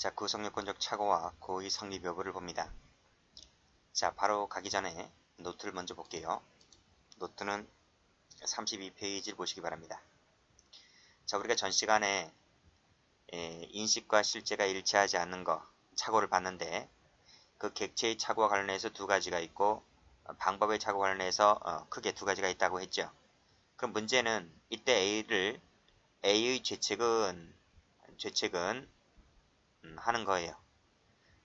자, 구성요건적 착오와 고의 성립 여부를 봅니다. 자, 바로 가기 전에 노트를 먼저 볼게요. 노트는 32페이지를 보시기 바랍니다. 자, 우리가 전 시간에 인식과 실제가 일치하지 않는 거, 착오를 봤는데 그 객체의 착오와 관련해서 두 가지가 있고 방법의 착오와 관련해서 크게 두 가지가 있다고 했죠. 그럼 문제는 이때 A의 죄책은 하는 거예요.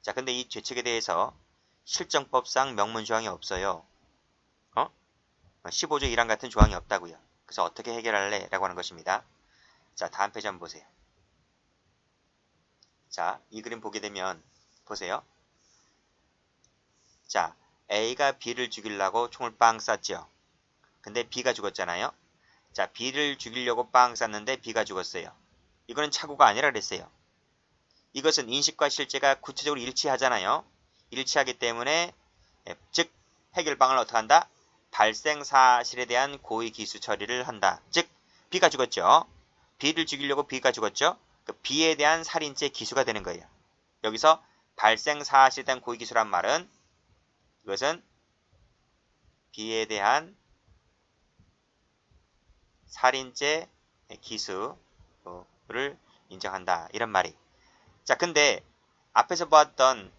자, 근데 이 죄책에 대해서 실정법상 명문 조항이 없어요. 15조 1항 같은 조항이 없다고요. 그래서 어떻게 해결할래? 라고 하는 것입니다. 자, 다음 페이지 한번 보세요. 자, 이 그림 보게 되면 보세요. 자, A가 B를 죽이려고 총을 빵 쐈죠. 근데 B가 죽었잖아요. 자, B를 죽이려고 빵 쐈는데 B가 죽었어요. 이거는 착오가 아니라 그랬어요. 이것은 인식과 실제가 구체적으로 일치하잖아요. 일치하기 때문에 즉 해결방을 어떻게 한다? 발생 사실에 대한 고의 기수 처리를 한다. 즉 B가 죽었죠. B를 죽이려고 B가 죽었죠. 그 B에 대한 살인죄 기수가 되는 거예요. 여기서 발생 사실에 대한 고의 기수란 말은 이것은 B에 대한 살인죄 기수를 인정한다. 이런 말이. 자, 근데 앞에서 보았던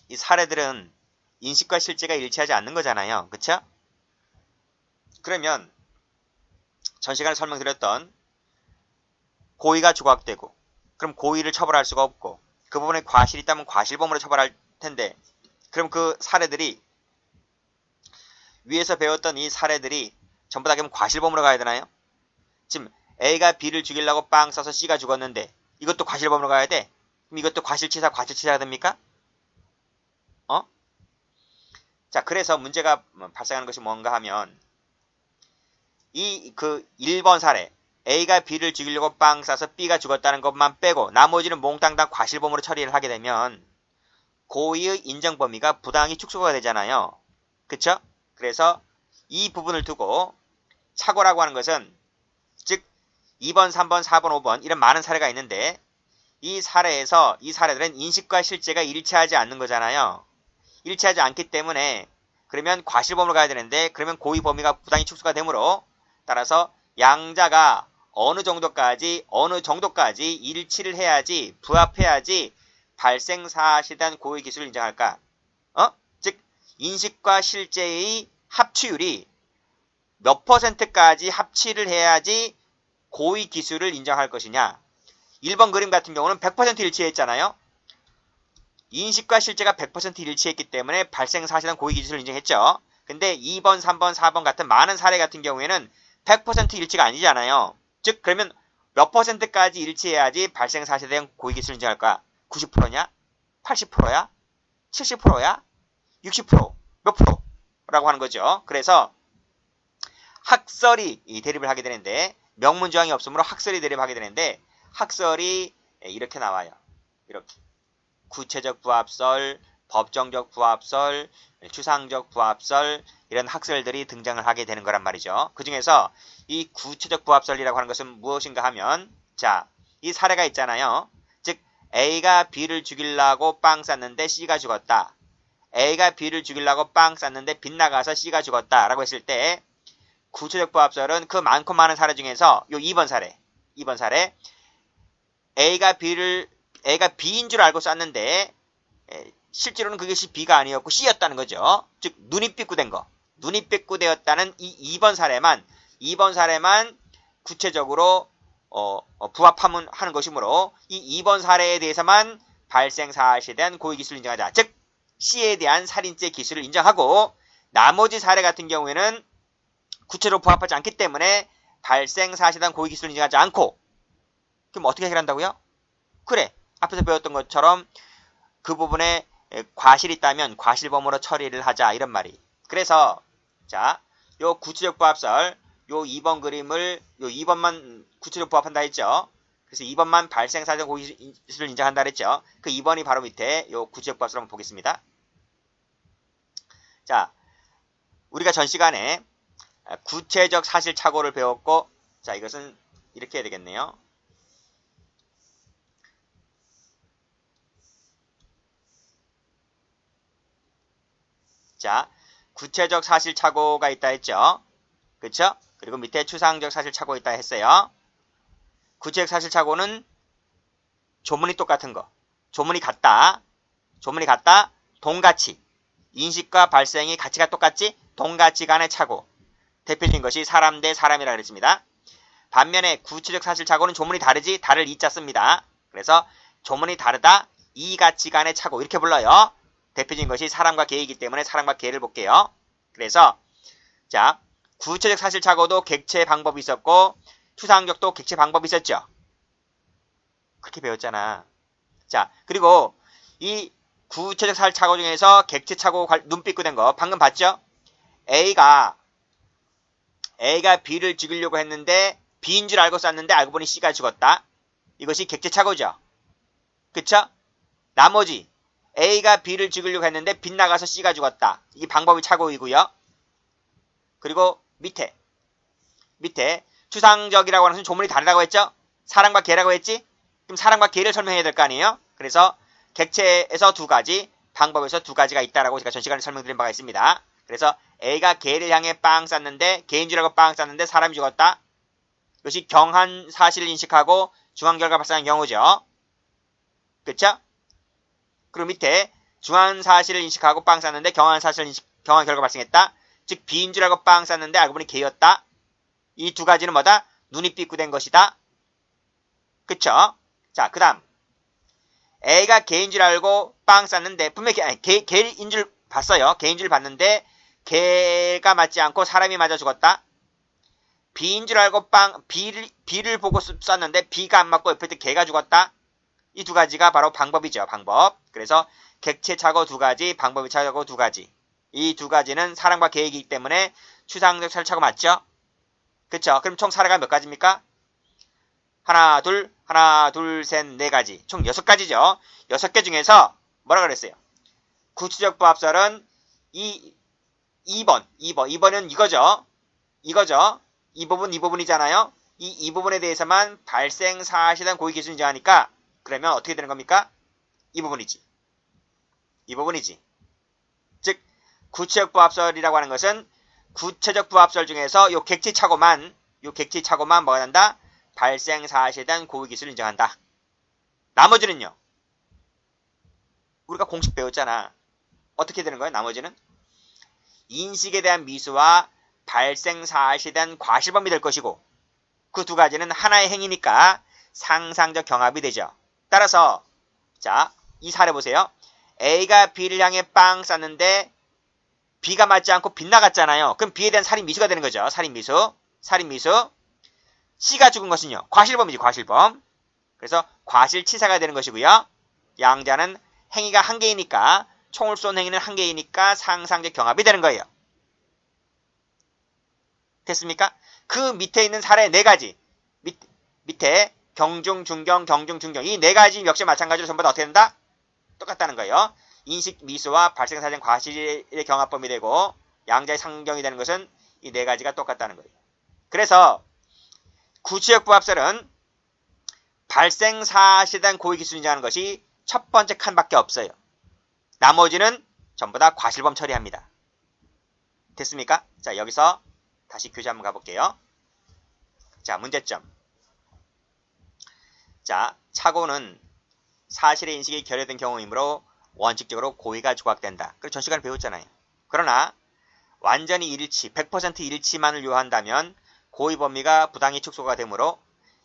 이 사례들은 인식과 실제가 일치하지 않는 거잖아요. 그쵸? 그러면 전 시간에 설명드렸던 고의가 조각되고 그럼 고의를 처벌할 수가 없고 그 부분에 과실이 있다면 과실범으로 처벌할 텐데 그럼 그 사례들이 위에서 배웠던 이 사례들이 전부 다 그럼 과실범으로 가야 되나요? 지금 A가 B를 죽이려고 빵 쏴서 C가 죽었는데 이것도 과실범으로 가야 돼? 그럼 이것도 과실치사가 됩니까? 자, 그래서 문제가 발생하는 것이 뭔가 하면 그 1번 사례 A가 B를 죽이려고 빵 쏴서 B가 죽었다는 것만 빼고 나머지는 몽땅 다 과실범으로 처리를 하게 되면 고의의 인정 범위가 부당히 축소가 되잖아요. 그쵸? 그래서 이 부분을 두고 착오라고 하는 것은 즉 2번, 3번, 4번, 5번 이런 많은 사례가 있는데 이 사례들은 인식과 실제가 일치하지 않는 거잖아요. 일치하지 않기 때문에 그러면 과실범으로 가야 되는데 그러면 고의 범위가 부당히 축소가 되므로 따라서 양자가 어느 정도까지 일치를 해야지 부합해야지 발생 사실에 대한 고의 기수를 인정할까? 즉 인식과 실제의 합치율이 몇 %까지 합치를 해야지 고의 기수를 인정할 것이냐? 1번 그림 같은 경우는 100% 일치했잖아요. 인식과 실제가 100% 일치했기 때문에 발생 사실에 대한 고의 기수를 인정했죠. 근데 2번, 3번, 4번 같은 많은 사례 같은 경우에는 100% 일치가 아니잖아요. 즉 그러면 몇 %까지 일치해야지 발생 사실에 대한 고의 기수를 인정할까? 90%냐? 80%야? 70%야? 60%? 몇 프로? 라고 하는 거죠. 그래서 학설이 대립을 하게 되는데 명문조항이 없으므로 학설이 대립하게 되는데 학설이 이렇게 나와요. 이렇게 구체적 부합설, 법정적 부합설, 추상적 부합설 이런 학설들이 등장을 하게 되는 거란 말이죠. 그 중에서 이 구체적 부합설이라고 하는 것은 무엇인가 하면 자, 이 사례가 있잖아요. 즉 A가 B를 죽이려고 빵 쐈는데 C가 죽었다. A가 B를 죽이려고 빵 쐈는데 빗나가서 C가 죽었다 라고 했을 때 구체적 부합설은 그 많고 많은 사례 중에서 요 2번 사례 A가 B인 줄 알고 쐈는데 실제로는 그것이 B가 아니었고 C였다는 거죠. 즉 눈이 삐꾸된 거. 눈이 삐꾸되었다는 이 2번 사례만 구체적으로 부합하면 하는 것이므로 이 2번 사례에 대해서만 발생 사실에 대한 고의 기수를 인정하자. 즉 C에 대한 살인죄 기수를 인정하고 나머지 사례 같은 경우에는 구체적으로 부합하지 않기 때문에 발생 사실에 대한 고의 기수를 인정하지 않고 그럼 어떻게 해결한다고요? 그래, 앞에서 배웠던 것처럼 그 부분에 과실이 있다면 과실범으로 처리를 하자 이런 말이. 그래서 자, 요 구체적 부합설 요 2번 그림을 요 2번만 구체적 부합한다 했죠. 그래서 2번만 발생 사실에 대한 고의 기수를 인정한다 했죠. 그 2번이 바로 밑에 요 구체적 부합설 한번 보겠습니다. 자, 우리가 전 시간에 구체적 사실 착오를 배웠고 자, 이것은 이렇게 해야 되겠네요. 자, 구체적 사실 착오가 있다 했죠. 그쵸? 그리고 밑에 추상적 사실 착오 있다 했어요. 구체적 사실 착오는 조문이 똑같은 거. 조문이 같다. 동가치. 인식과 발생이 가치가 똑같지? 동가치 간의 착오. 대표적인 것이 사람 대 사람이라 그랬습니다. 반면에 구체적 사실 착오는 조문이 다르지? 다를 이자 씁니다. 그래서 조문이 다르다. 이 가치 간의 착오. 이렇게 불러요. 대표적인 것이 사람과 개이기 때문에 사람과 개를 볼게요. 그래서 자, 구체적 사실 착오도 객체 방법이 있었고 추상적도 객체 방법이 있었죠. 그렇게 배웠잖아. 자, 그리고 이 구체적 사실 착오 중에서 객체 착오 눈빛 구된 거 방금 봤죠? A가 B를 죽이려고 했는데 B인 줄 알고 쐈는데 알고 보니 C가 죽었다. 이것이 객체 착오죠. 그쵸? 나머지 A가 B를 죽이려고 했는데 빗나가서 C가 죽었다. 이게 방법이 착오이고요. 그리고 밑에 추상적이라고 하는 것은 조문이 다르다고 했죠? 사람과 개라고 했지? 그럼 사람과 개를 설명해야 될 거 아니에요? 그래서 객체에서 두 가지, 방법에서 두 가지가 있다라고 제가 전 시간에 설명드린 바가 있습니다. 그래서 A가 개를 향해 빵 쐈는데 개인 줄 알고 빵 쐈는데 사람이 죽었다. 이것이 경한 사실을 인식하고 중한 결과 발생한 경우죠. 그쵸? 그리고 밑에 중한 사실을 인식하고 빵 쐈는데 경한 결과 발생했다. 즉 B인 줄 알고 빵 쐈는데 알고 보니 개였다. 이 두 가지는 뭐다? 눈이 삐꾸된 것이다. 그쵸? 자, 그 다음 A가 개인 줄 알고 빵 쐈는데 분명히 개인 줄 봤어요. 개인 줄 봤는데 개가 맞지 않고 사람이 맞아 죽었다. B인 줄 알고 B를 보고 쐈는데 B가 안 맞고 옆에 개가 죽었다. 이 두 가지가 바로 방법이죠. 방법. 그래서 객체 착오 두 가지, 방법이 착오 두 가지. 이 두 가지는 사람과 개이기 때문에 추상적 사실 착오 맞죠? 그쵸? 그럼 총 사례가 몇 가지입니까? 하나, 둘, 셋, 네 가지. 총 6가지죠. 6개 중에서 뭐라 그랬어요? 구체적 부합설은 2번은 이거죠. 이 부분이잖아요. 이 부분에 대해서만 발생 사실은 고의 기준 인정하니까 그러면 어떻게 되는 겁니까? 이 부분이지. 즉 구체적 부합설이라고 하는 것은 구체적 부합설 중에서 요 객체 착오만 뭐가 난다? 발생 사실에 대한 고의 기술을 인정한다. 나머지는요. 우리가 공식 배웠잖아. 어떻게 되는 거예요? 나머지는 인식에 대한 미수와 발생 사실에 대한 과실범위 될 것이고 그 두 가지는 하나의 행위니까 상상적 경합이 되죠. 따라서 자, 이 사례 보세요. A가 B를 향해 빵 쐈는데 B가 맞지 않고 빗나갔잖아요. 그럼 B에 대한 살인 미수가 되는 거죠. 살인 미수. C가 죽은 것은요. 과실범이지, 과실범. 그래서 과실치사가 되는 것이고요. 양자는 행위가 한 개이니까 총을 쏜 행위는 한 개이니까 상상적 경합이 되는 거예요. 됐습니까? 그 밑에 있는 사례 4가지. 밑에 경중, 중경, 이 4가지 역시 마찬가지로 전부 다 어떻게 된다? 똑같다는 거예요. 인식 미수와 발생 사정 과실의 경합범이 되고 양자의 상경이 되는 것은 이 4가지가 똑같다는 거예요. 그래서 구체적 부합설은 발생 사실에 대한 고의 기술을 인정하는 것이 첫 번째 칸밖에 없어요. 나머지는 전부 다 과실범 처리합니다. 됐습니까? 자, 여기서 다시 교재 한번 가볼게요. 자, 문제점. 자, 착오는 사실의 인식이 결여된 경우이므로 원칙적으로 고의가 조각된다. 그래서 전 시간에 배웠잖아요. 그러나 완전히 일치, 100% 일치만을 요한다면 고의 범위가 부당히 축소가 되므로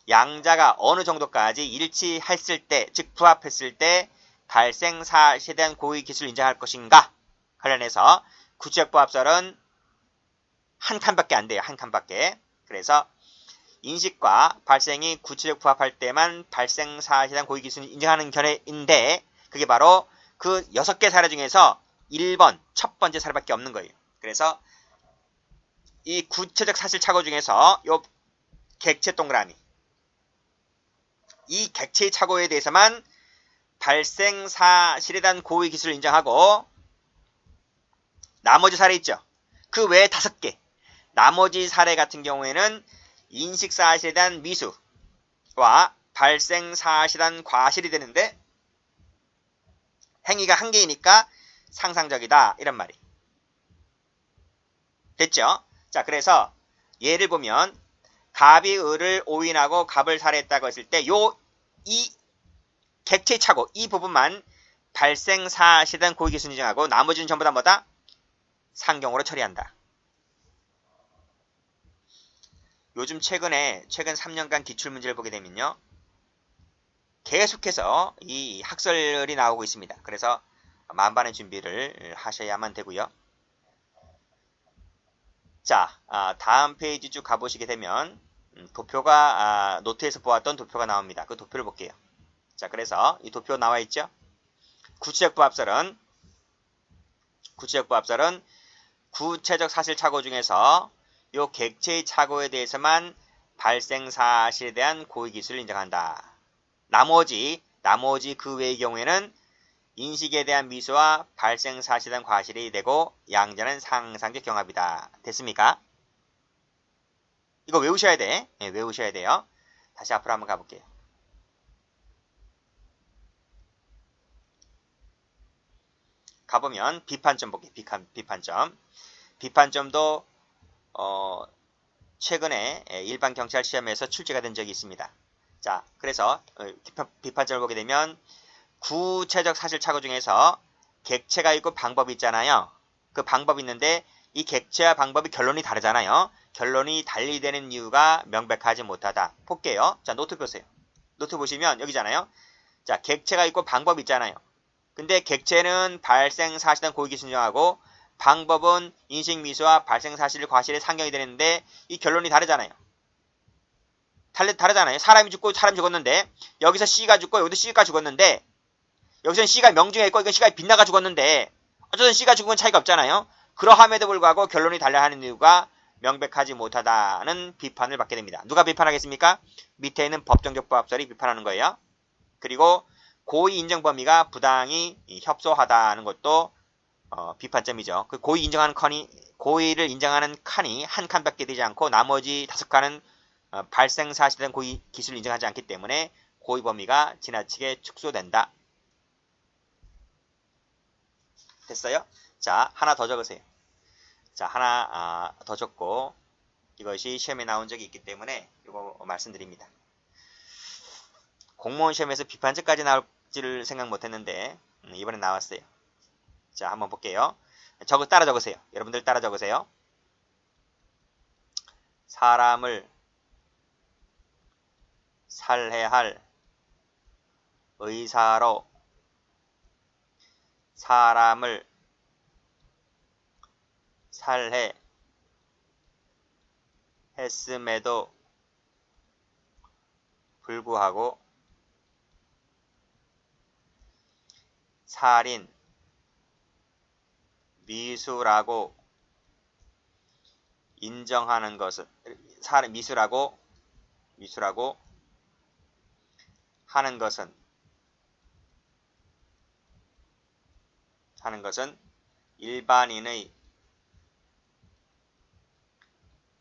양자가 어느 정도까지 일치했을 때, 즉 부합했을 때 발생 사실에 대한 고의 기술을 인정할 것인가 관련해서 구체적 부합설은 한 칸밖에 안 돼요. 한 칸밖에. 그래서 인식과 발생이 구체적 부합할 때만 발생 사실에 대한 고의 기술을 인정하는 견해인데 그게 바로 그 6개 사례 중에서 1번, 첫 번째 사례밖에 없는 거예요. 그래서 이 구체적 사실 착오 중에서 요 객체 동그라미 이 객체의 착오에 대해서만 발생 사실에 대한 고의 기술을 인정하고 나머지 사례 있죠. 그 외에 5개 나머지 사례 같은 경우에는 인식 사실에 대한 미수와 발생 사실에 대한 과실이 되는데 행위가 한 개이니까 상상적이다 이런 말이. 됐죠? 자, 그래서 예를 보면 갑이 을을 오인하고 갑을 살해했다고 했을 때 이 객체 착오 이 부분만 발생 사실은 고의기술 인정하고 나머지는 전부 다 뭐다? 상경으로 처리한다. 요즘 최근 3년간 기출문제를 보게 되면요. 계속해서 이 학설이 나오고 있습니다. 그래서 만반의 준비를 하셔야만 되고요. 자, 다음 페이지 쭉 가보시게 되면 도표가 노트에서 보았던 도표가 나옵니다. 그 도표를 볼게요. 자, 그래서 이 도표 나와 있죠? 구체적 부합설은 구체적 사실 착오 중에서 요 객체의 착오에 대해서만 발생 사실에 대한 고의 기술을 인정한다. 나머지 그 외의 경우에는 인식에 대한 미수와 발생 사실에 대한 과실이 되고 양자는 상상적 경합이다. 됐습니까? 이거 외우셔야 돼. 네, 외우셔야 돼요. 다시 앞으로 한번 가볼게요. 가보면 비판점 볼게요. 비판점. 비판점도 최근에 일반 경찰 시험에서 출제가 된 적이 있습니다. 자, 그래서 비판점을 보게 되면 구체적 사실 착오 중에서 객체가 있고 방법이 있잖아요. 그 방법이 있는데 이 객체와 방법이 결론이 다르잖아요. 결론이 달리 되는 이유가 명백하지 못하다. 볼게요. 자, 노트 보세요. 노트 보시면 여기잖아요. 자, 객체가 있고 방법이 있잖아요. 근데 객체는 발생 사실은 고의기순정하고 방법은 인식미수와 발생 사실 과실의 상경이 되는데 이 결론이 다르잖아요. 다르잖아요. 사람이 죽고 사람이 죽었는데 여기서 C가 죽고 여기도 C가 죽었는데 여기서는 C가 명중해 있고 이건 C가 빗나가 죽었는데 어쨌든 C가 죽은 건 차이가 없잖아요. 그러함에도 불구하고 결론이 달라하는 이유가 명백하지 못하다는 비판을 받게 됩니다. 누가 비판하겠습니까? 밑에 있는 법정적 부합설이 비판하는 거예요. 그리고 고의 인정 범위가 부당히 협소하다는 것도 비판점이죠. 그 고의를 인정하는 칸이 한 칸밖에 되지 않고 나머지 5칸은 발생 사실은 고의 기술을 인정하지 않기 때문에 고의 범위가 지나치게 축소된다. 됐어요? 자, 하나 더 적으세요. 자, 하나 더 적고 이것이 시험에 나온 적이 있기 때문에 이거 말씀드립니다. 공무원 시험에서 비판점까지 나올지를 생각 못했는데 이번에 나왔어요. 자, 한번 볼게요. 따라 적으세요. 여러분들 따라 적으세요. 사람을 살해할 의사로 사람을 살해했음에도 불구하고 살인 미수라고 인정하는 것은 미수라고 하는 것은 일반인의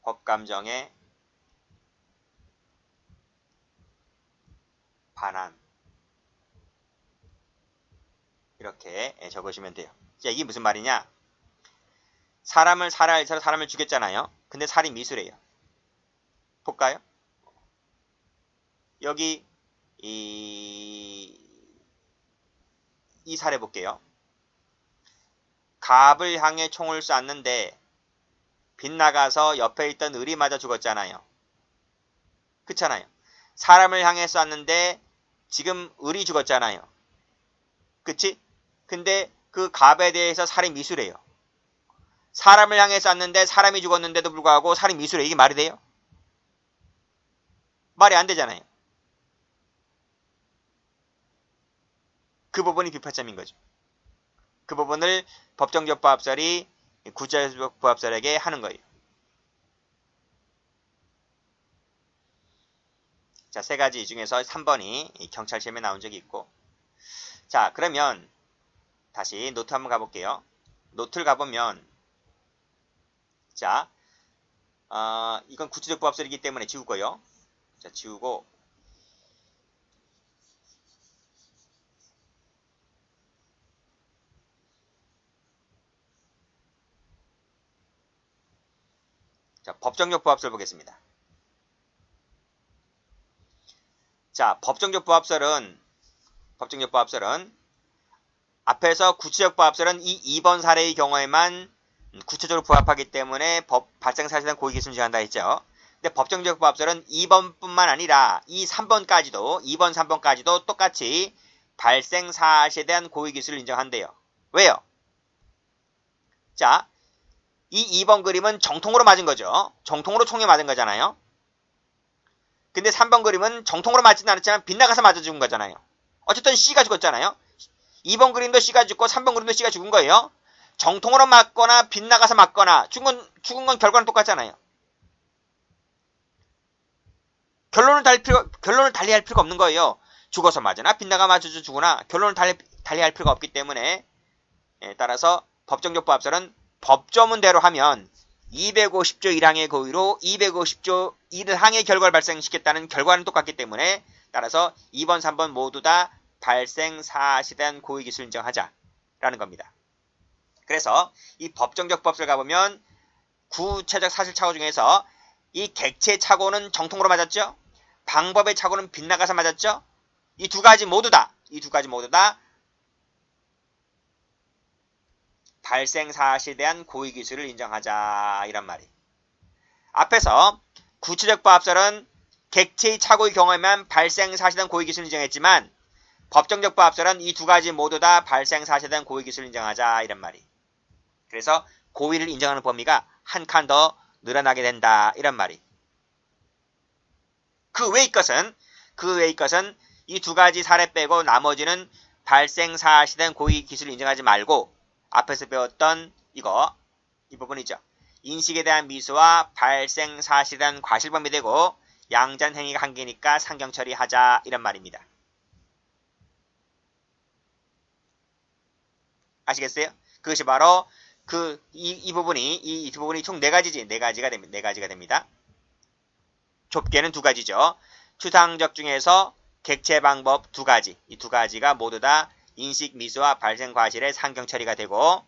법감정에 반한 이렇게 적으시면 돼요. 자, 이게 무슨 말이냐? 사람을 살해할 의사로 사람을 죽였잖아요. 근데 살인 미수래요. 볼까요? 여기 이 사례 볼게요. 갑을 향해 총을 쐈는데 빗나가서 옆에 있던 을이 맞아 죽었잖아요. 그렇잖아요. 사람을 향해 쐈는데 지금 을이 죽었잖아요. 그치? 근데 그 갑에 대해서 살인 미수래요. 사람을 향해 쐈는데 사람이 죽었는데도 불구하고 살인 미수래. 이게 말이 돼요? 말이 안 되잖아요. 그 부분이 비판점인 거죠. 그 부분을 법정적 부합설이 구체적 부합설에게 하는 거예요. 자, 세 가지 중에서 3번이 경찰 시험에 나온 적이 있고. 자, 그러면 다시 노트 한번 가볼게요. 노트를 가보면 자, 이건 구체적 부합설이기 때문에 지우고요. 자, 지우고 자, 법정적 부합설 보겠습니다. 자, 법정적 부합설은 앞에서 구체적 부합설은 이 2번 사례의 경우에만 구체적으로 부합하기 때문에 발생 사실에 대한 고의기술을 인정한다 했죠. 근데 법정적 부합설은 2번뿐만 아니라 2번, 3번까지도 똑같이 발생 사실에 대한 고의기술을 인정한대요. 왜요? 자, 이 2번 그림은 정통으로 맞은 거죠. 정통으로 총에 맞은 거잖아요. 근데 3번 그림은 정통으로 맞지는 않았지만 빗나가서 맞아 죽은 거잖아요. 어쨌든 C가 죽었잖아요. 2번 그림도 C가 죽고 3번 그림도 C가 죽은 거예요. 정통으로 맞거나 빗나가서 맞거나 죽은 건 결과는 똑같잖아요. 결론을 달리할 필요가 없는 거예요. 죽어서 맞으나 빗나가 맞아서 죽으나 결론을 달리할 필요가 없기 때문에 따라서 법정적 부합설은 법조문대로 하면 250조 1항의 고의로 250조 1항의 결과를 발생시켰다는 결과는 똑같기 때문에 따라서 2번, 3번 모두 다 발생 사실에 대한 고의기술 인정하자라는 겁니다. 그래서 이 법정적 부합설 가보면 구체적 사실 착오 중에서 이 객체 착오는 정통으로 맞았죠. 방법의 착오는 빗나가서 맞았죠. 이 두 가지 모두 다 발생 사실에 대한 고의기술을 인정하자 이란 말이. 앞에서 구체적 부합설은 객체의 착오의 경우에만 발생 사실에 대한 고의기술을 인정했지만 법정적 부합설은 이 두 가지 모두 다 발생 사실에 대한 고의기술을 인정하자 이란 말이. 그래서 고의를 인정하는 범위가 한 칸 더 늘어나게 된다 이란 말이. 그 외의 것은 이 두 가지 사례 빼고 나머지는 발생 사실에 대한 고의기술을 인정하지 말고 앞에서 배웠던 이 부분이죠. 인식에 대한 미수와 발생 사실에 대한 과실범위 되고 양전 행위가 한 개니까 상경 처리하자 이런 말입니다. 아시겠어요? 그것이 바로 이 부분이 총 네 가지가 됩니다. 좁게는 두 가지죠. 추상적 중에서 객체 방법 두 가지, 이 두 가지가 모두 다 인식 미수와 발생 과실의 상경 처리가 되고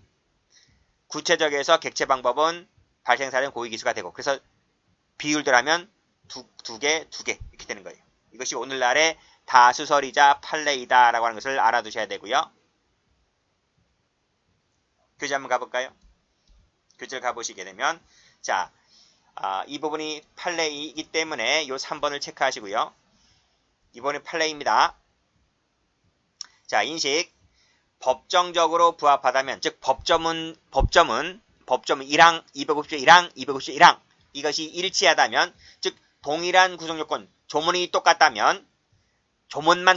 구체적에서 객체 방법은 발생 사례는 고의기수가 되고 그래서 비율들 하면 두 개 이렇게 되는 거예요. 이것이 오늘날의 다수설이자 판례이다 라고 하는 것을 알아두셔야 되고요. 교재 한번 가볼까요? 교재를 가보시게 되면 자, 이 부분이 판례이기 때문에 이 3번을 체크하시고요. 이번이 판례입니다. 자, 인식 법정적으로 부합하다면 즉 법조문 1항 250조 1항 250조 1항 이것이 일치하다면 즉 동일한 구성요건 조문만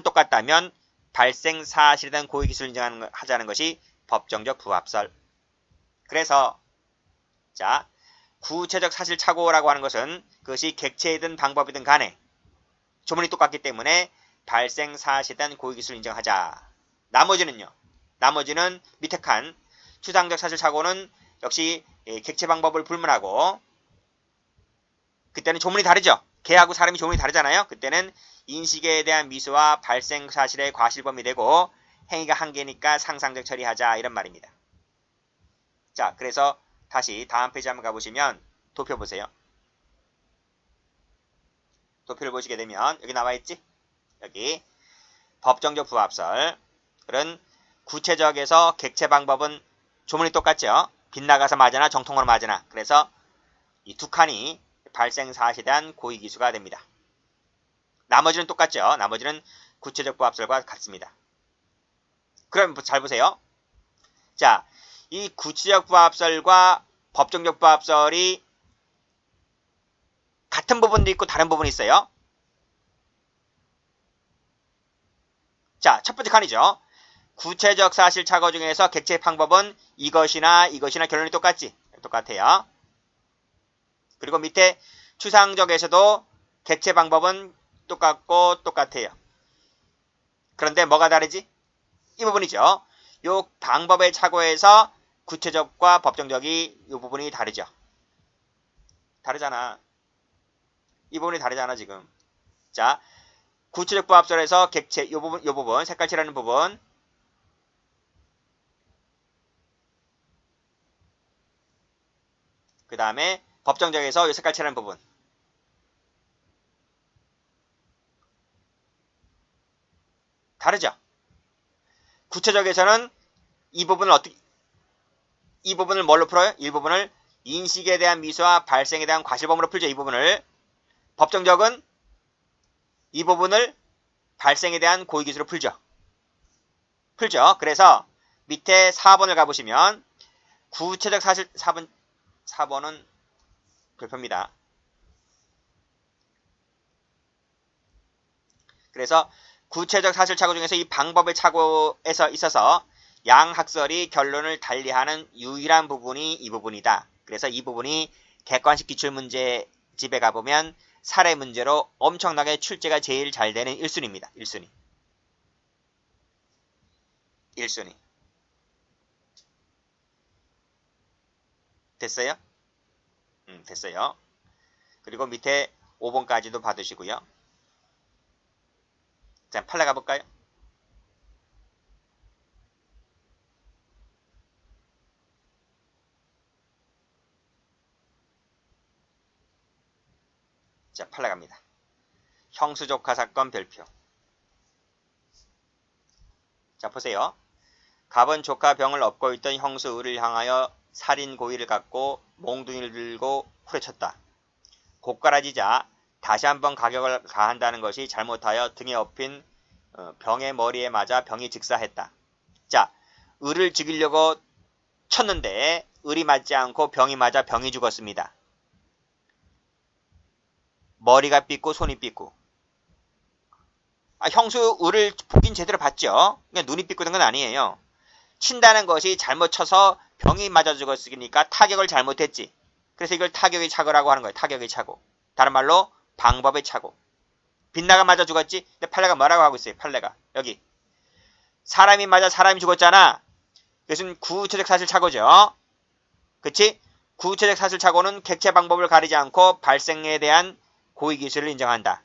똑같다면 발생 사실에 대한 고의기술을 인정하자는 것이 법정적 부합설. 그래서 자, 구체적 사실 착오라고 하는 것은 그것이 객체이든 방법이든 간에 조문이 똑같기 때문에 발생 사실에 대한 고의기술을 인정하자. 나머지는 밑에 칸 추상적 사실 착오는 역시 객체 방법을 불문하고 그때는 조문이 다르죠. 개하고 사람이 조문이 다르잖아요. 그때는 인식에 대한 미수와 발생 사실의 과실범위 되고 행위가 한 개니까 상상적 처리하자 이런 말입니다. 자, 그래서 다시 다음 페이지 한번 가보시면 도표 보세요. 도표를 보시게 되면 여기 나와있지? 여기 법정적 부합설은 구체적에서 객체 방법은 조문이 똑같죠. 빗나가서 맞으나 정통으로 맞으나 그래서 이 두 칸이 발생 사실에 대한 고의기수가 됩니다. 나머지는 똑같죠. 나머지는 구체적 부합설과 같습니다. 그럼 잘 보세요. 자, 이 구체적 부합설과 법정적 부합설이 같은 부분도 있고 다른 부분이 있어요. 자, 첫 번째 칸이죠. 구체적 사실 착오 중에서 객체 방법은 이것이나 결론이 똑같아요. 그리고 밑에 추상적에서도 객체 방법은 똑같아요. 그런데 뭐가 다르지? 이 부분이죠. 요 방법의 착오에서 구체적과 법정적이 이 부분이 다르죠. 다르잖아. 이 부분이 다르잖아 지금. 자, 구체적 부합설에서 객체 요 부분 색깔 칠하는 부분 그 다음에 법정적에서 요 색깔 칠하는 부분. 다르죠? 구체적에서는 이 부분을 뭘로 풀어요? 이 부분을 인식에 대한 미수와 발생에 대한 과실범으로 풀죠. 이 부분을. 법정적은 이 부분을 발생에 대한 고의기수로 풀죠. 그래서 밑에 4번을 가보시면 구체적 사실 4번은 별표입니다. 그래서 구체적 사실 착오 중에서 이 방법의 착오에서 있어서 양학설이 결론을 달리하는 유일한 부분이 이 부분이다. 그래서 이 부분이 객관식 기출문제집에 가보면 사례 문제로 엄청나게 출제가 제일 잘 되는 1순위입니다. 1순위. 됐어요? 됐어요. 그리고 밑에 5번까지도 받으시고요. 자, 판례 가볼까요? 자, 판례 갑니다. 형수조카 사건 별표. 자, 보세요. 갑은 조카 병을 업고 있던 형수 을을 향하여 살인 고의를 갖고 몽둥이를 들고 후려쳤다. 고꾸라지자 다시 한번 가격을 가한다는 것이 잘못하여 등에 업힌 병의 머리에 맞아 병이 즉사했다. 자, 을을 죽이려고 쳤는데 을이 맞지 않고 병이 맞아 병이 죽었습니다. 머리가 삐고 손이 삐고. 형수 을을 보긴 제대로 봤죠. 그냥 눈이 삐꾸는 건 아니에요. 친다는 것이 잘못 쳐서 병이 맞아 죽었으니까 타격을 잘못했지. 그래서 이걸 타격의 착오라고 하는 거예요. 타격의 착오. 다른 말로 방법의 착오. 빗나가 맞아 죽었지? 근데 판례가 뭐라고 하고 있어요? 판례가 여기 사람이 맞아 사람이 죽었잖아. 그것은 구체적 사실 착오죠. 그치? 구체적 사실 착오는 객체 방법을 가리지 않고 발생에 대한 고의기수를 인정한다.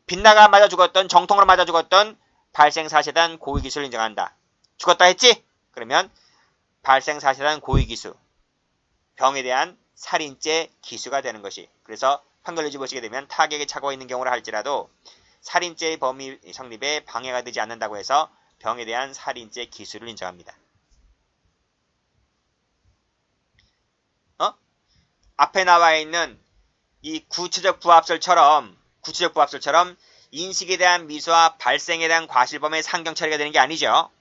빗나가 맞아 죽었던 정통으로 맞아 죽었던 발생 사실에 대한 고의기수를 인정한다. 죽었다 했지? 그러면 발생 사실에 대한 고의기수, 병에 대한 살인죄 기수가 되는 것이. 그래서 판결 유지 보시게 되면 타격에 착오가 있는 경우라 할지라도 살인죄의 범위 성립에 방해가 되지 않는다고 해서 병에 대한 살인죄 기수를 인정합니다. 앞에 나와 있는 이 구체적 부합설처럼 인식에 대한 미수와 발생에 대한 과실범의 상경 처리가 되는 게 아니죠.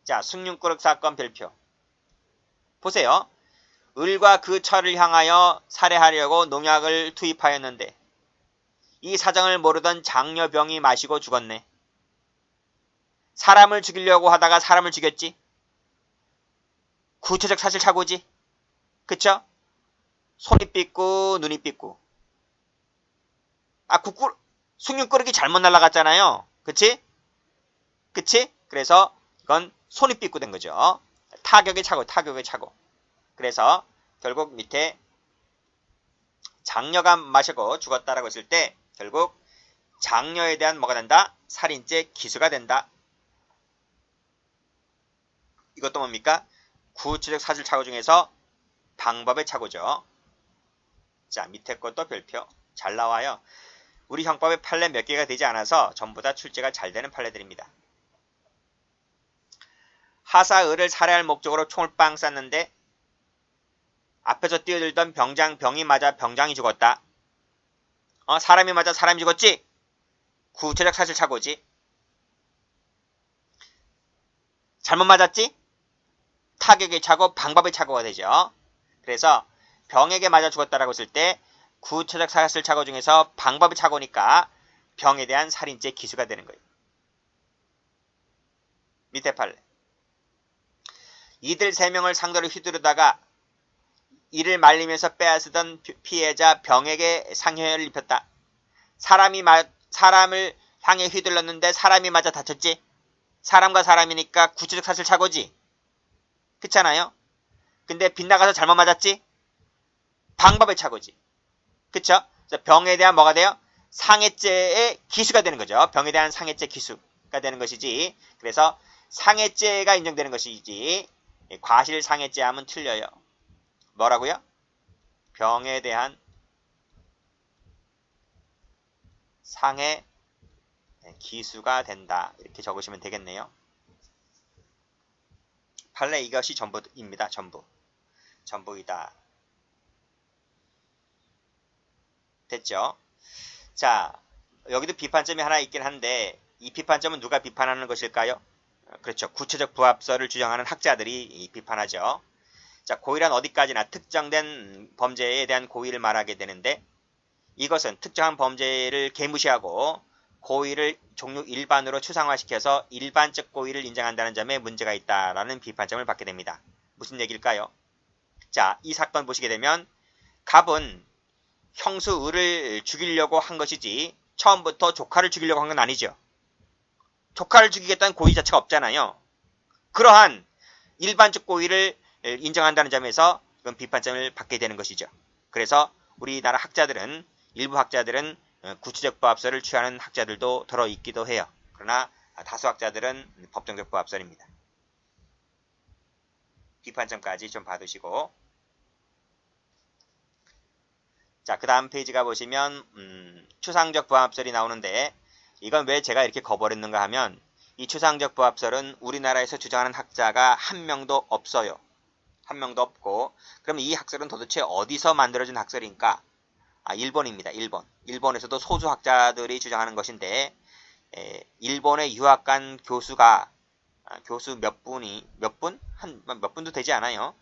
자, 숭늉그릇 사건 별표. 보세요. 을과 그 처를 향하여 살해하려고 농약을 투입하였는데 이 사정을 모르던 장녀병이 마시고 죽었네. 사람을 죽이려고 하다가 사람을 죽였지. 구체적 사실 착오지. 그쵸? 손이 삐고 눈이 삐고. 숭늉그릇이 잘못 날아갔잖아요. 그치? 그래서 이건 손이 삐고 된 거죠. 타격의 착오. 그래서 결국 밑에 장녀가 마시고 죽었다라고 했을 때 결국 장녀에 대한 뭐가 된다? 살인죄 기수가 된다. 이것도 뭡니까? 구체적 사실 착오 중에서 방법의 착오죠. 자, 밑에 것도 별표. 잘 나와요. 우리 형법의 판례 몇 개가 되지 않아서 전부 다 출제가 잘 되는 판례들입니다. 하사 을을 살해할 목적으로 총을 빵 쐈는데 앞에서 뛰어들던 병이 맞아 병장이 죽었다. 사람이 맞아 사람이 죽었지? 구체적 사실 착오지. 잘못 맞았지? 타격의 착오, 방법의 착오가 되죠. 그래서 병에게 맞아 죽었다라고 했을 때 구체적 사실 착오 중에서 방법의 착오니까 병에 대한 살인죄 기수가 되는 거예요. 밑에 판례. 이들 3명을 상대로 휘두르다가 이를 말리면서 빼앗으던 피해자 병에게 상해를 입혔다. 사람을 향해 휘둘렀는데 사람이 맞아 다쳤지? 사람과 사람이니까 구체적 사실 착오지? 그렇잖아요? 근데 빗나가서 잘못 맞았지? 방법의 착오지. 그쵸? 병에 대한 뭐가 돼요? 상해죄의 기수가 되는 거죠. 병에 대한 상해죄 기수가 되는 것이지. 그래서 상해죄가 인정되는 것이지 과실상해죄함은 틀려요. 뭐라고요? 병에 대한 상해 기수가 된다. 이렇게 적으시면 되겠네요. 판례 이것이 전부입니다. 전부이다. 됐죠? 자, 여기도 비판점이 하나 있긴 한데 이 비판점은 누가 비판하는 것일까요? 그렇죠. 구체적 부합설을 주장하는 학자들이 비판하죠. 자, 고의란 어디까지나 특정된 범죄에 대한 고의를 말하게 되는데 이것은 특정한 범죄를 개무시하고 고의를 종류 일반으로 추상화시켜서 일반적 고의를 인정한다는 점에 문제가 있다라는 비판점을 받게 됩니다. 무슨 얘기일까요? 자, 이 사건 보시게 되면 갑은 형수 을을 죽이려고 한 것이지 처음부터 조카를 죽이려고 한 건 아니죠. 조카를 죽이겠다는 고의 자체가 없잖아요. 그러한 일반적 고의를 인정한다는 점에서 이건 비판점을 받게 되는 것이죠. 그래서 우리나라 학자들은 일부 학자들은 구체적 부합설을 취하는 학자들도 들어있기도 해요. 그러나 다수 학자들은 법정적 부합설입니다. 비판점까지 좀 봐두시고 자, 그 다음 페이지가 보시면 추상적 부합설이 나오는데 이건 왜 제가 이렇게 거버렸는가 하면 이 추상적 부합설은 우리나라에서 주장하는 학자가 한 명도 없어요. 한 명도 없고 그럼 이 학설은 도대체 어디서 만들어진 학설인가? 일본입니다. 일본에서도 소수 학자들이 주장하는 것인데 일본의 유학 간 교수가 교수 몇 분? 몇 분도 되지 않아요.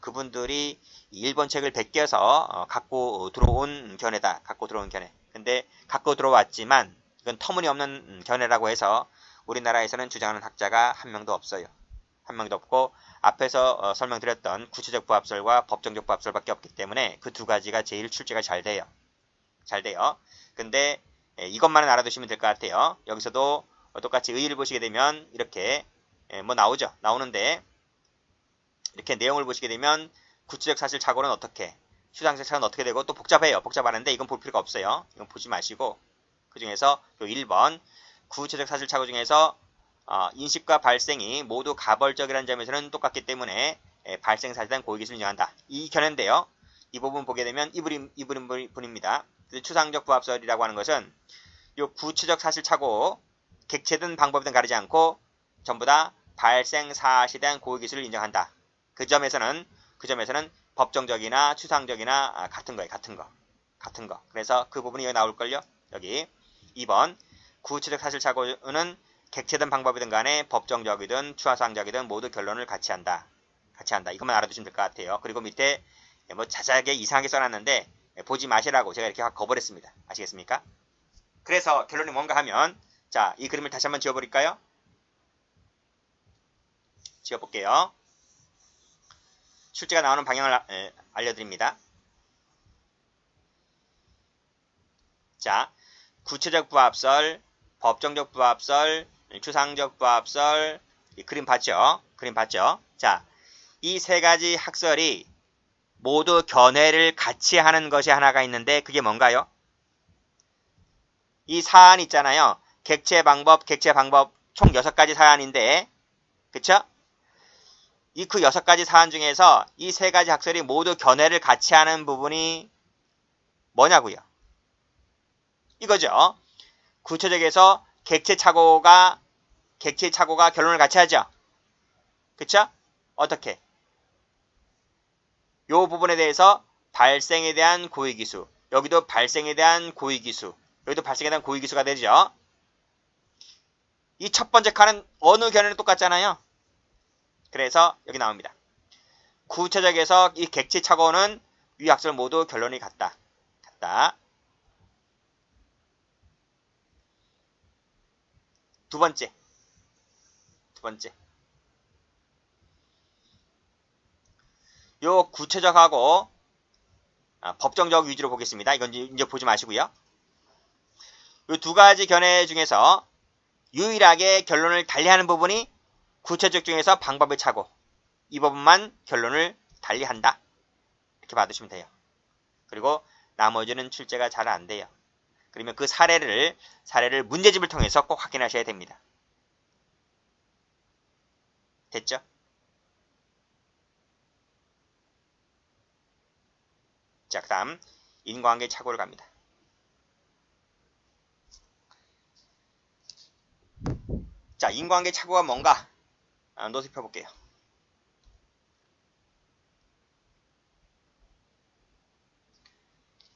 그분들이 일본 책을 베껴서 갖고 들어온 견해다. 갖고 들어온 견해. 근데 갖고 들어왔지만 이건 터무니없는 견해라고 해서 우리나라에서는 주장하는 학자가 한 명도 없어요. 한 명도 없고 앞에서 설명드렸던 구체적 부합설과 법정적 부합설밖에 없기 때문에 그 두 가지가 제일 출제가 잘 돼요. 근데 이것만은 알아두시면 될 것 같아요. 여기서도 똑같이 의의를 보시게 되면 이렇게 뭐 나오죠. 나오는데 이렇게 내용을 보시게 되면 구체적 사실 착오는 어떻게, 추상적 착오는 어떻게 되고 또 복잡해요. 복잡하는데 이건 볼 필요가 없어요. 이건 보지 마시고 그 중에서 요 1번 구체적 사실 착오 중에서 인식과 발생이 모두 가벌적이라는 점에서는 똑같기 때문에 발생 사실에 대한 고의기술을 인정한다. 이 견해인데요. 이 부분 보게 되면 이 분입니다. 추상적 부합설이라고 하는 것은 요 구체적 사실 착오, 객체든 방법이든 가리지 않고 전부 다 발생 사실에 대한 고의기술을 인정한다. 그 점에서는 법정적이나 추상적이나 같은 거예요. 같은 거. 그래서 그 부분이 여기 나올걸요. 여기 2번 구체적 사실 착오는 객체든 방법이든 간에 법정적이든 추상적이든 모두 결론을 같이 한다. 이것만 알아두시면 될 것 같아요. 그리고 밑에 뭐 자세하게 이상하게 써놨는데 보지 마시라고 제가 이렇게 거버렸습니다. 아시겠습니까? 그래서 결론이 뭔가 하면 자, 이 그림을 다시 한번 지워버릴까요? 지워볼게요. 출제가 나오는 방향을 알려드립니다. 자, 구체적 부합설, 법정적 부합설, 추상적 부합설, 그림 봤죠? 자, 이 세 가지 학설이 모두 견해를 같이 하는 것이 하나가 있는데 그게 뭔가요? 이 사안 있잖아요. 객체 방법 총 6가지 사안인데 그쵸? 그 6가지 사안 중에서 이 3가지 학설이 모두 견해를 같이 하는 부분이 뭐냐고요? 이거죠. 구체적에서 객체 착오가 결론을 같이 하죠. 그쵸? 어떻게? 요 부분에 대해서 발생에 대한 고의기수, 여기도 발생에 대한 고의기수, 여기도 발생에 대한 고의기수가 되죠. 이 첫 번째 칸은 어느 견해는 똑같잖아요. 그래서 여기 나옵니다. 구체적에서 이 객체 착오는 위 학설 모두 결론이 같다. 두 번째. 요 구체적하고 법정적 위주로 보겠습니다. 이건 이제 보지 마시고요. 요 두 가지 견해 중에서 유일하게 결론을 달리하는 부분이 구체적 중에서 방법의 착오. 이 부분만 결론을 달리한다. 이렇게 받으시면 돼요. 그리고 나머지는 출제가 잘 안 돼요. 그러면 그 사례를 문제집을 통해서 꼭 확인하셔야 됩니다. 됐죠? 자, 그 다음 인과관계 착오를 갑니다. 자, 인과관계 착오가 뭔가 노트 펴볼게요.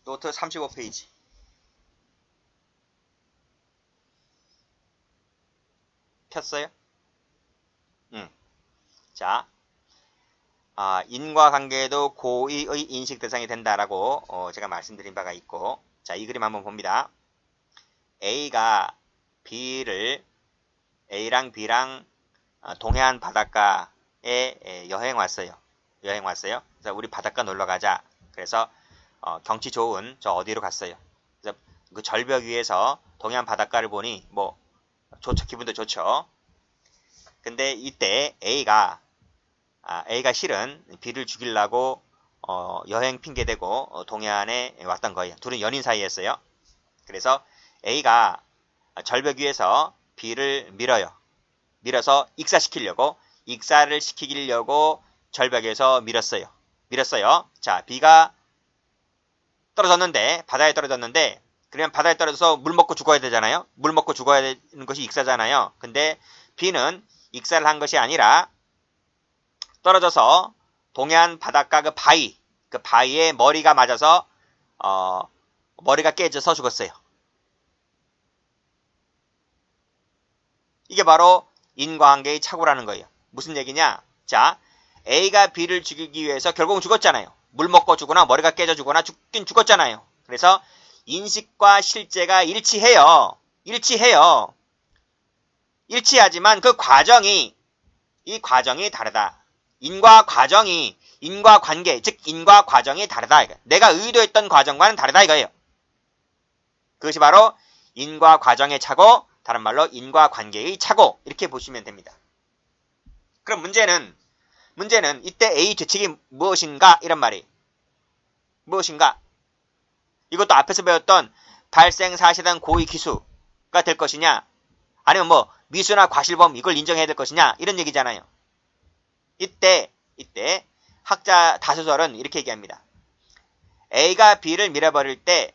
노트 35페이지. 폈어요? 자, 인과관계도 고의의 인식 대상이 된다라고 제가 말씀드린 바가 있고, 자, 이 그림 한번 봅니다. A가 A랑 B랑 동해안 바닷가에 여행 왔어요. 그래서 우리 바닷가 놀러 가자. 그래서 경치 좋은 저 어디로 갔어요. 그래서 그 절벽 위에서 동해안 바닷가를 보니 뭐 좋죠. 기분도 좋죠. 근데 이때 A가 실은 B를 죽이려고 여행 핑계대고 동해안에 왔던 거예요. 둘은 연인 사이였어요. 그래서 A가 절벽 위에서 B를 밀어서 익사를 시키려고 절벽에서 밀었어요. 자, B가 바다에 떨어졌는데, 그러면 바다에 떨어져서 물 먹고 죽어야 되잖아요. 물 먹고 죽어야 되는 것이 익사잖아요. 근데 B는 익사를 한 것이 아니라 떨어져서 동해안 바닷가 그 바위에 머리가 맞아서 머리가 깨져서 죽었어요. 이게 바로 인과관계의 착오라는 거예요. 무슨 얘기냐? 자, A가 B를 죽이기 위해서 결국은 죽었잖아요. 물 먹고 죽거나 머리가 깨져 죽거나 죽긴 죽었잖아요. 그래서 인식과 실제가 일치해요. 일치하지만 이 과정이 다르다. 인과관계, 즉 인과과정이 다르다. 내가 의도했던 과정과는 다르다 이거예요. 그것이 바로 인과과정의 착오, 다른 말로 인과관계의 착오, 이렇게 보시면 됩니다. 그럼 문제는 이때 A 죄책이 무엇인가? 이런 말이 무엇인가? 이것도 앞에서 배웠던 발생사실한 고의기수가 될 것이냐, 아니면 뭐 미수나 과실범 이걸 인정해야 될 것이냐, 이런 얘기잖아요. 이때 학자 다수설은 이렇게 얘기합니다. A가 B를 밀어버릴 때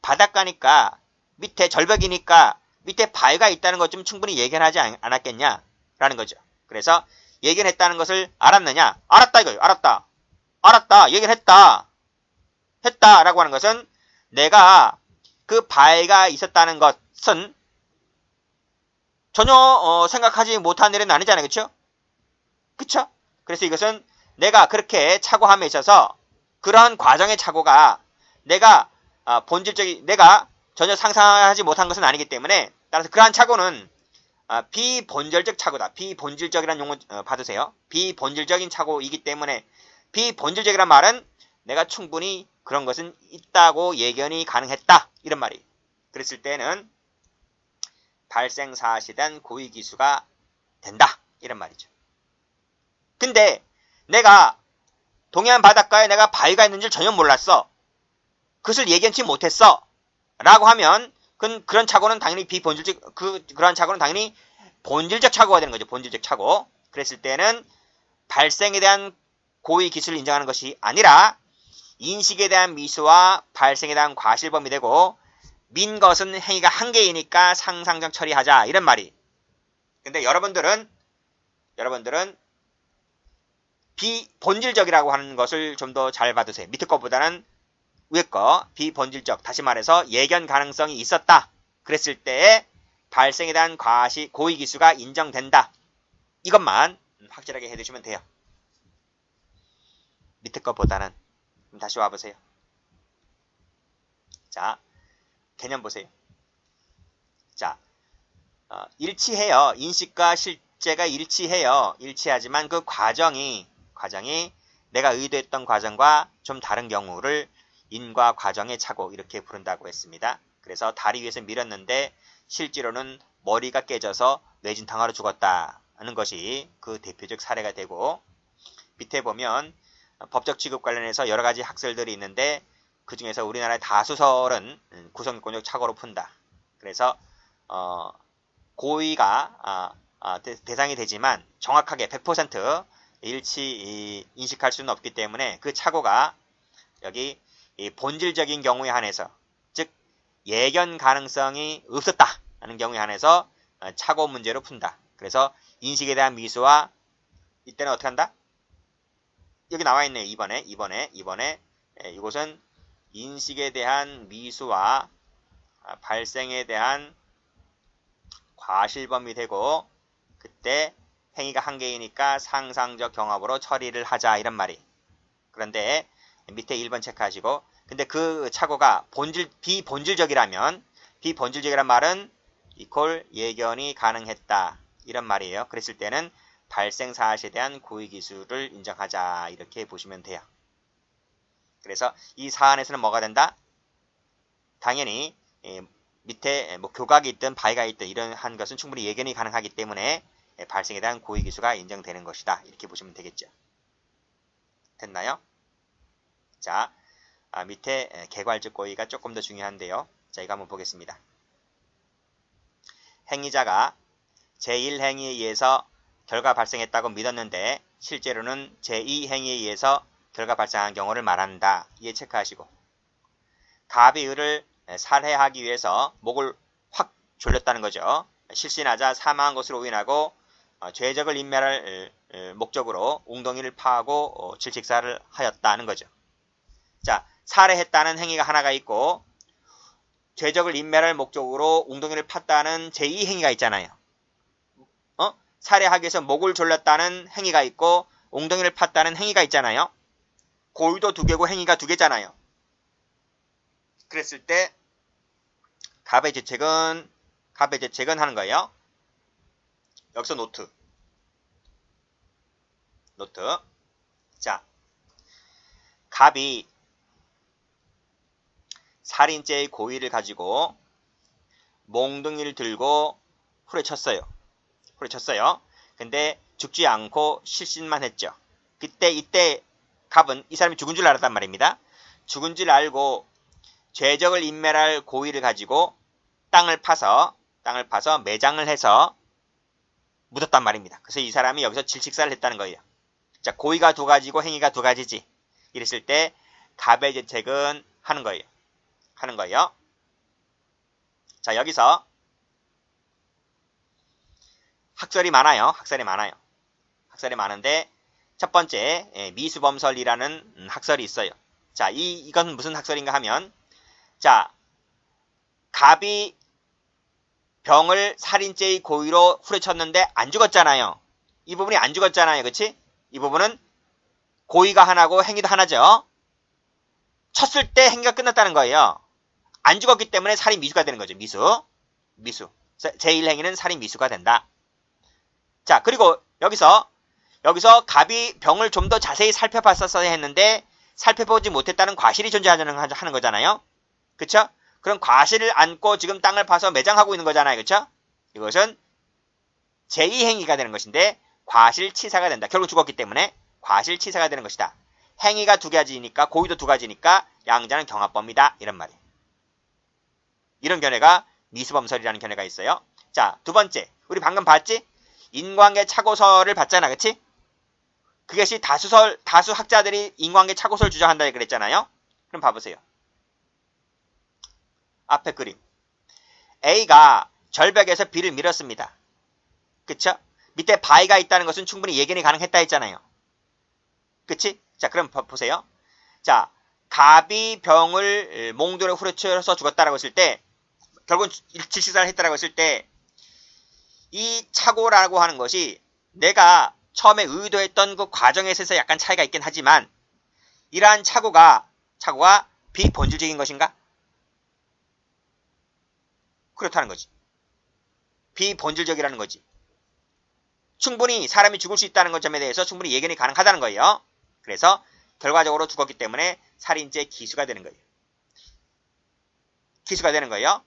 바닷가니까 밑에 절벽이니까 밑에 바위가 있다는 것 좀 충분히 예견하지 않았겠냐라는 거죠. 그래서 예견했다는 것을 알았느냐? 알았다 이거예요. 알았다. 했다라고 하는 것은 내가 그 바위가 있었다는 것은 전혀 생각하지 못한 일은 아니잖아요. 그쵸? 그래서 이것은 내가 그렇게 착오함에 있어서 그러한 과정의 착오가 내가 전혀 상상하지 못한 것은 아니기 때문에, 따라서 그러한 착오는 비본질적 착오다. 비본질적이라는 용어 받으세요. 비본질적인 착오이기 때문에, 비본질적이란 말은 내가 충분히 그런 것은 있다고 예견이 가능했다, 이런 말이. 그랬을 때는 발생사실한 고의기수가 된다, 이런 말이죠. 근데 내가 동해안 바닷가에 내가 바위가 있는 줄 전혀 몰랐어. 그것을 예견치 못했어. 라고 하면 그런 착오는 당연히 그러한 착오는 당연히 본질적 착오가 되는 거죠. 본질적 착오. 그랬을 때는 발생에 대한 고의 기술을 인정하는 것이 아니라 인식에 대한 미수와 발생에 대한 과실범이 되고, 민 것은 행위가 한 개이니까 상상적 처리하자, 이런 말이. 근데 여러분들은 비본질적이라고 하는 것을 좀 더 잘 받으세요. 밑에 거보다는 위에 거. 비본질적, 다시 말해서 예견 가능성이 있었다. 그랬을 때에 발생에 대한 고의기수가 인정된다. 이것만 확실하게 해두시면 돼요. 밑에 거보다는. 다시 와보세요. 자, 개념 보세요. 자, 일치해요. 인식과 실제가 일치해요. 일치하지만 그 과정이 내가 의도했던 과정과 좀 다른 경우를 인과 과정의 착오, 이렇게 부른다고 했습니다. 그래서 다리 위에서 밀었는데 실제로는 머리가 깨져서 뇌진탕으로 죽었다는 것이 그 대표적 사례가 되고, 밑에 보면 법적 취급 관련해서 여러 가지 학설들이 있는데 그 중에서 우리나라의 다수설은 구성요건적 착오로 푼다. 그래서 고의가 대상이 되지만 정확하게 100% 인식할 수는 없기 때문에 그 착오가 여기 이 본질적인 경우에 한해서, 즉 예견 가능성이 없었다 하는 경우에 한해서 착오 문제로 푼다. 그래서 인식에 대한 미수와 이때는 어떻게 한다? 여기 나와 있네요. 2번에 이것은 인식에 대한 미수와 발생에 대한 과실범위 되고, 그때 행위가 한 개이니까 상상적 경합으로 처리를 하자 이런 말이. 그런데 밑에 1번 체크하시고, 근데 그 착오가 비본질적이란 말은 이퀄 예견이 가능했다 이런 말이에요. 그랬을 때는 발생 사실에 대한 고의기수를 인정하자 이렇게 보시면 돼요. 그래서 이 사안에서는 뭐가 된다? 당연히 밑에 뭐 교각이 있든 바위가 있든 이런 한 것은 충분히 예견이 가능하기 때문에 발생에 대한 고의기수가 인정되는 것이다 이렇게 보시면 되겠죠. 됐나요? 자, 밑에 개괄적 고의가 조금 더 중요한데요. 자, 이거 한번 보겠습니다. 행위자가 제1행위에 의해서 결과 발생했다고 믿었는데 실제로는 제2행위에 의해서 결과 발생한 경우를 말한다. 이해 체크하시고, 갑이 을을 살해하기 위해서 목을 확 졸렸다는 거죠. 실신하자 사망한 것으로 오인하고 죄적을 인멸할 목적으로 웅덩이를 파하고 질식사를 하였다는 거죠. 자, 살해했다는 행위가 하나가 있고 죄적을 인멸할 목적으로 웅덩이를 팠다는 제2행위가 있잖아요. 살해하기 위해서 목을 졸렸다는 행위가 있고 웅덩이를 팠다는 행위가 있잖아요. 고의도 두 개고 행위가 두 개잖아요. 그랬을 때 갑의 죄책은 하는 거예요. 여기서 노트. 자, 갑이 살인죄의 고의를 가지고 몽둥이를 들고 후려쳤어요. 근데 죽지 않고 실신만 했죠. 이때 갑은 이 사람이 죽은 줄 알았단 말입니다. 죽은 줄 알고 죄적을 인멸할 고의를 가지고 땅을 파서 매장을 해서 묻었단 말입니다. 그래서 이 사람이 여기서 질식사를 했다는 거예요. 자, 고의가 두 가지고 행위가 두 가지지. 이랬을 때 갑의 죄책은 하는 거예요. 자, 여기서 학설이 많아요. 학설이 많은데 첫 번째 미수범설이라는 학설이 있어요. 자, 이건 무슨 학설인가 하면, 자, 갑이 병을 살인죄의 고의로 후려쳤는데 안 죽었잖아요. 이 부분이 안 죽었잖아요. 그치? 이 부분은 고의가 하나고 행위도 하나죠. 쳤을 때 행위가 끝났다는 거예요. 안 죽었기 때문에 살인 미수가 되는 거죠. 미수. 제1행위는 살인 미수가 된다. 자, 그리고 여기서 갑이 병을 좀 더 자세히 살펴봤었어야 했는데 살펴보지 못했다는 과실이 존재하는 거잖아요. 그쵸? 그럼 과실을 안고 지금 땅을 파서 매장하고 있는 거잖아요. 그쵸? 이것은 제2행위가 되는 것인데 과실치사가 된다. 결국 죽었기 때문에 과실치사가 되는 것이다. 행위가 두 가지니까, 고의도 두 가지니까 양자는 경합범위다. 이런 말이에요. 이런 견해가 미수범설이라는 견해가 있어요. 자, 두 번째. 우리 방금 봤지? 인과관계 착오설을 봤잖아. 그치? 그것이 다수 학자들이 인과관계 착오설 주장한다 그랬잖아요. 그럼 봐보세요. 앞에 그림. A가 절벽에서 B를 밀었습니다. 그쵸? 밑에 바위가 있다는 것은 충분히 예견이 가능했다 했잖아요. 그치? 자, 그럼 보세요. 자, 갑이 병을 몽둥이로 후려쳐서 죽었다라고 했을 때, 결국은 질식사를 했다라고 했을 때, 이 착오라고 하는 것이 내가 처음에 의도했던 그 과정에 있어서 약간 차이가 있긴 하지만, 이러한 착오가 비본질적인 것인가? 그렇다는 거지. 비본질적이라는 거지. 충분히 사람이 죽을 수 있다는 것 점에 대해서 충분히 예견이 가능하다는 거예요. 그래서 결과적으로 죽었기 때문에 살인죄 기수가 되는 거예요.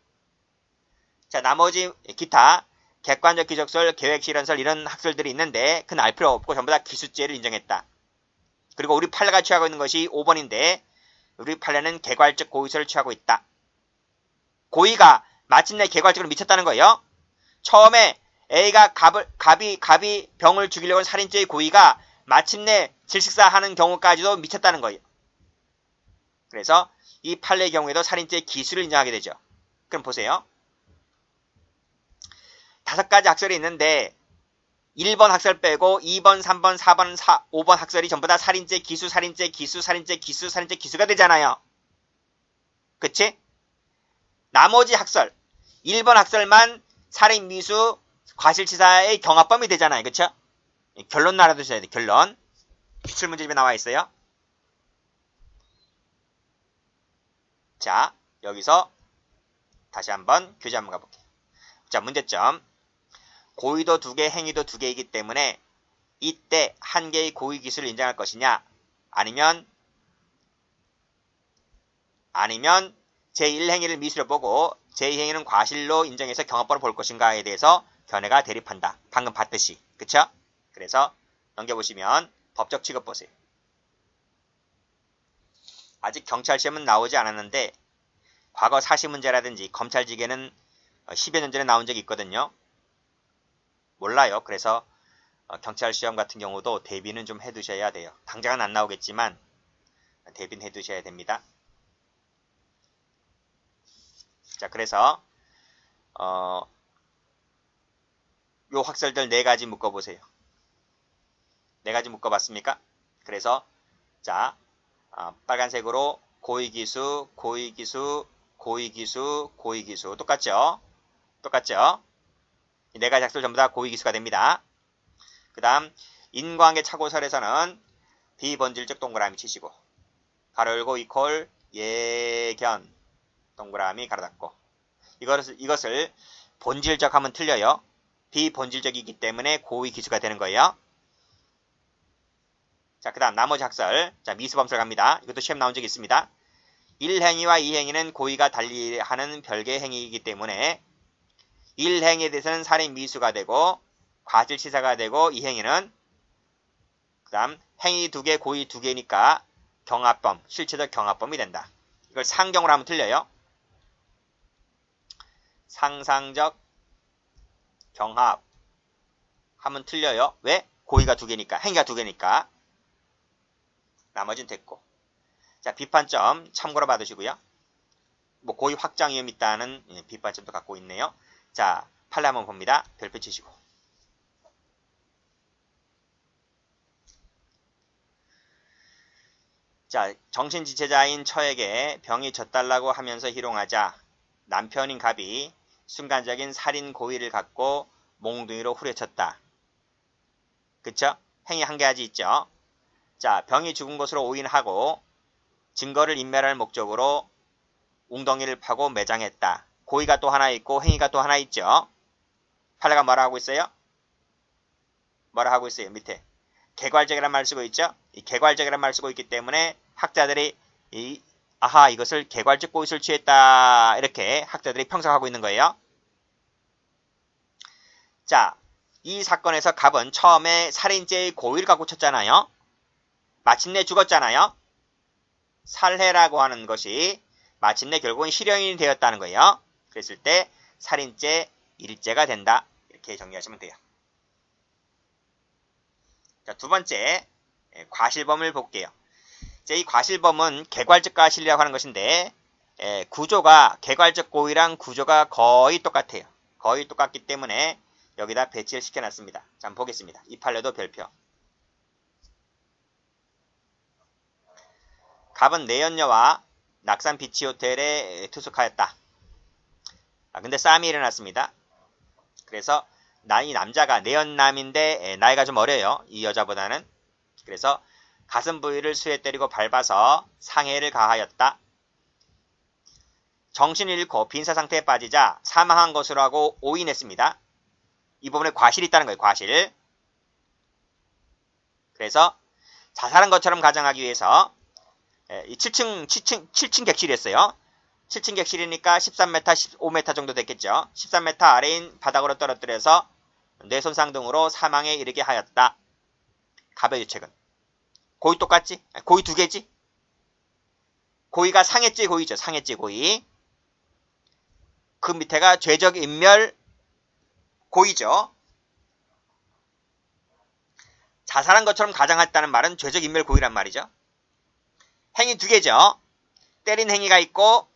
자, 나머지 기타 객관적 기적설, 계획실현설 이런 학설들이 있는데 그건 알 필요 없고 전부 다 기수죄를 인정했다. 그리고 우리 판례가 취하고 있는 것이 5번인데 우리 판례는 개괄적 고의설을 취하고 있다. 고의가 마침내 개괄적으로 미쳤다는 거예요. 처음에 A가 갑이 병을 죽이려고 한 살인죄의 고의가 마침내 질식사하는 경우까지도 미쳤다는 거예요. 그래서 이 판례의 경우에도 살인죄의 기수를 인정하게 되죠. 그럼 보세요. 5가지 학설이 있는데 1번 학설 빼고 2번, 3번, 4번, 5번 학설이 전부 다 살인죄 기수, 살인죄 기수, 살인죄 기수, 살인죄 기수가 되잖아요. 그치? 나머지 학설 1번 학설만 살인, 미수, 과실치사의 경합범이 되잖아요. 그쵸? 결론 알아두셔야 돼요. 결론. 기출문제집에 나와 있어요. 자, 여기서 다시 한번 교재 한번 가볼게요. 자, 문제점. 고의도 2개, 행위도 2개이기 때문에 이때 한 개의 고의 기수를 인정할 것이냐, 아니면 제1행위를 미수로 보고 제2행위는 과실로 인정해서 경합범을 볼 것인가에 대해서 견해가 대립한다. 방금 봤듯이. 그쵸? 그래서 넘겨보시면 법적 취급 보세요. 아직 경찰 시험은 나오지 않았는데 과거 사시문제라든지 검찰직에는 10여 년 전에 나온 적이 있거든요. 몰라요. 그래서 경찰 시험 같은 경우도 대비는 좀 해두셔야 돼요. 당장은 안 나오겠지만 대비는 해두셔야 됩니다. 자, 그래서 요 학설들 4가지 묶어보세요. 4가지 묶어봤습니까? 그래서 자, 빨간색으로 고의기수, 고의기수, 고의기수, 고의기수 똑같죠? 똑같죠? 이 4가지 학설 전부 다 고의기수가 됩니다. 그 다음 인과관계 차고설에서는 비본질적 동그라미 치시고 가로 열고 이퀄 예견 동그라미 가로 닫고 이것을 본질적 하면 틀려요. 비본질적이기 때문에 고의기수가 되는 거예요. 자, 그 다음 나머지 학설. 자, 미수범설 갑니다. 이것도 시험 나온 적이 있습니다. 1행위와 2행위는 고의가 달리하는 별개의 행위이기 때문에 1행위에 대해서는 살인 미수가 되고 과실치사가 되고 2행위는 그 다음 행위 2개 고의 2개니까 경합범, 실체적 경합범이 된다. 이걸 상경으로 하면 틀려요. 상상적 경합 하면 틀려요. 왜? 고의가 2개니까, 행위가 2개니까. 나머지는 됐고. 자, 비판점 참고로 봐두시고요. 뭐 고의 확장 위험이 있다는 비판점도 갖고 있네요. 자, 판례 한번 봅니다. 별표 치시고. 자, 정신지체자인 처에게 병이 젖달라고 하면서 희롱하자 남편인 갑이 순간적인 살인 고의를 갖고 몽둥이로 후려쳤다. 그쵸? 행위 한 가지 있죠? 자, 병이 죽은 것으로 오인하고 증거를 인멸할 목적으로 웅덩이를 파고 매장했다. 고의가 또 하나 있고 행위가 또 하나 있죠? 판례가 뭐라 하고 있어요? 뭐라 하고 있어요? 밑에. 개괄적이라는 말 쓰고 있죠? 이 개괄적이라는 말 쓰고 있기 때문에 학자들이 아하, 이것을 개괄적 고의를 취했다. 이렇게 학자들이 평석하고 있는 거예요. 자, 이 사건에서 갑은 처음에 살인죄의 고의를 갖고 쳤잖아요. 마침내 죽었잖아요. 살해라고 하는 것이 마침내 결국은 실형이 되었다는 거예요. 그랬을 때 살인죄 1죄가 된다. 이렇게 정리하시면 돼요. 자, 두 번째 과실범을 볼게요. 이 과실범은 개괄적 과실이라고 하는 것인데 구조가 개괄적 고의랑 구조가 거의 똑같아요. 거의 똑같기 때문에 여기다 배치를 시켜놨습니다. 자, 한번 보겠습니다. 이 판례도 별표. 갑은 내연녀와 낙산 비치호텔에 투숙하였다. 근데 싸움이 일어났습니다. 그래서 이 남자가 내연남인데 나이가 좀 어려요. 이 여자보다는. 그래서 가슴 부위를 수에 때리고 밟아서 상해를 가하였다. 정신을 잃고 빈사 상태에 빠지자 사망한 것으로 하고 오인했습니다. 이 부분에 과실이 있다는 거예요. 과실. 그래서 자살한 것처럼 가정하기 위해서 7층 객실이었어요. 7층 객실이니까 13m, 15m 정도 됐겠죠. 13m 아래인 바닥으로 떨어뜨려서 뇌손상 등으로 사망에 이르게 하였다. 갑의 유책은. 고의 똑같지? 고의 2개지? 고의가 상해죄 고의죠. 상해죄 고의. 그 밑에가 죄적 인멸 고의죠. 자살한 것처럼 가정했다는 말은 죄적 인멸 고의란 말이죠. 행위 2개죠. 때린 행위가 있고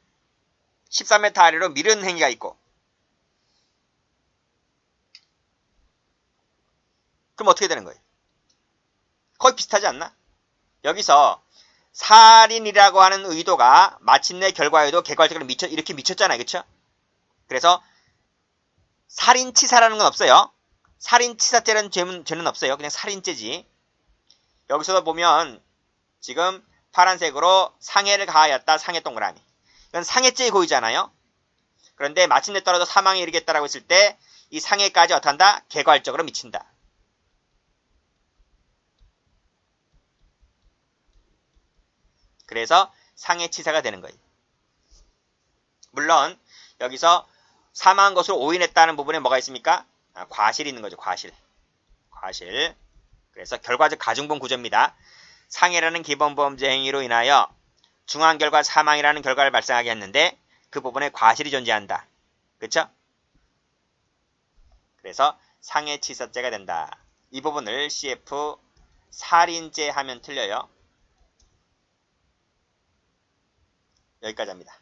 13m 아래로 미는 행위가 있고. 그럼 어떻게 되는 거예요? 거의 비슷하지 않나? 여기서 살인이라고 하는 의도가 마침내 결과에도 개괄적으로 이렇게 미쳤잖아요. 그쵸? 그래서 살인치사라는 건 없어요. 살인치사죄라는 죄는 없어요. 그냥 살인죄지. 여기서도 보면 지금 파란색으로 상해를 가하였다. 상해 동그라미. 이건 상해죄의 고의잖아요. 그런데 마침내 떨어져 사망에 이르겠다라고 했을 때 이 상해까지 어떻한다? 개괄적으로 미친다. 그래서 상해치사가 되는 거예요. 물론 여기서 사망한 것으로 오인했다는 부분에 뭐가 있습니까? 과실이 있는 거죠. 과실. 그래서 결과적 가중본 구조입니다. 상해라는 기본범죄 행위로 인하여 중환결과 사망이라는 결과를 발생하게 했는데 그 부분에 과실이 존재한다. 그렇죠? 그래서 상해치사죄가 된다. 이 부분을 CF 살인죄 하면 틀려요. 여기까지 합니다.